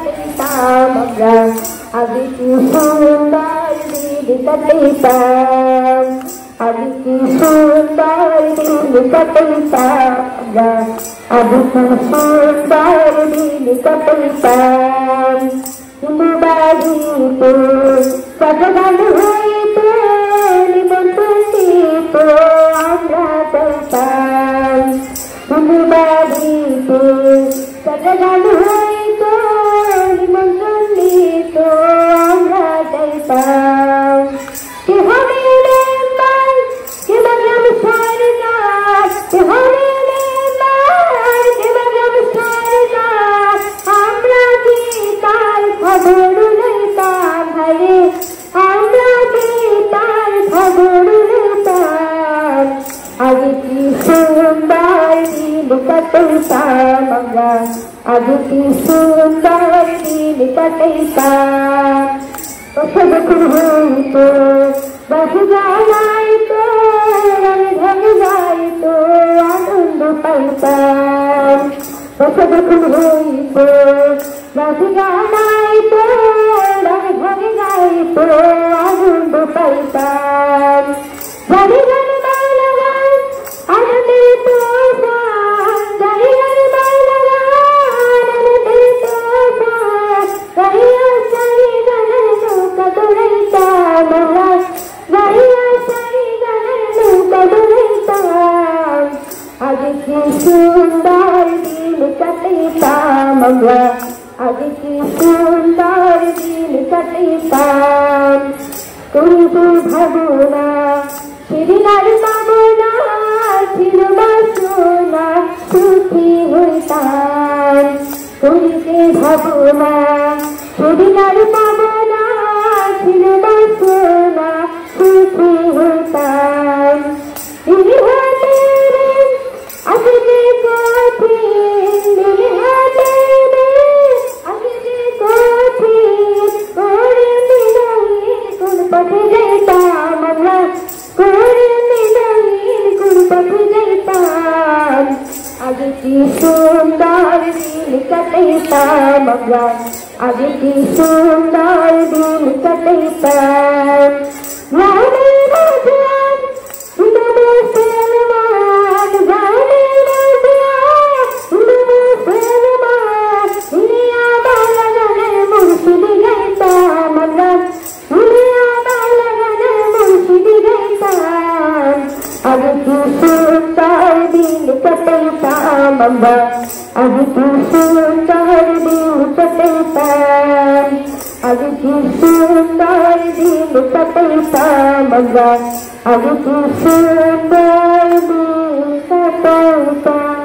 কাটাইতাম আমরা আগে কি সুন্দর দিন কাটাইতাম আগে কি সুন্দর দিন কাটাইতাম আমরা আগে কি সুন্দর দিন কাটাইতাম হিন্দু বাড়িতে সজগান হইতো নিমন্ত্রণ দিত আমরা যাইতাম হিন্দু বাড়িতে সজগান হইতো নিমন্ত্রণ দিত আমরা যাইতাম কে হবে মেম্বার কে বাগাম সরকার কে হবে মেম্বার কে বাগাম সরকার আমরা কি তার খবর লইতাম ভাইরে আমরা কি তার খবর লইতাম আগে কি সুন্দর দিন কাটাইতাম আমরা আগে কি সুন্দর দিন কাটাইতাম ওসব হইতো বাসু গাইতো রঙ গাইতো আনন্দ পাইতাম ওসব হইতো বাসু গাইতো রঙ গাইতো আনন্দ পাইতাম জানি গান বাংলা গান আনন্দের তোফান জানি গান বাংলা গান আনন্দের তোফান গাইয়া সারি গানের নৌকা দৌড়াইতাম আমরা গাইয়া সারি গানের নৌকা দৌড়াইতাম আগে কি সুন্দর দিন কাটাইতাম আমরা আগে কি সুন্দর দিন কাটাইতাম কিন্তু ভাবনা সেদিন আর পাবো না ছিল বাসনা সুখী হইতাম করিতে ভাবনা সেদিন আর পাবো না ছিল বাসনা সুখী হইতাম দিদি হাতে আসবে কঠিন দিদি হাতে আসবে কঠিন করে মিলাইয়ে কোন পথে যাইতাম আমরা করে মিলাইয়ে কোন পথে যাইতাম আগে কি সুন্দর দিন কাটাইতাম আমরা আগে কি সুন্দর দিন কাটাইতাম রামের রাজান মুসলমান রামের রাজান মুসলমান দুনিয়া বাংলা গানের মুর্শিদি গাইতাম আমরা দুনিয়া বাংলা গানের মুর্শিদি গাইতাম আগে কি সুন্দর দিন কাটাইতাম আমরা আগে কি সুন্দর দিন কাটাইতাম আগে কি সুন্দর দিন কাটাইতাম আমরা আগে কি সুন্দর দিন কাটাইতাম।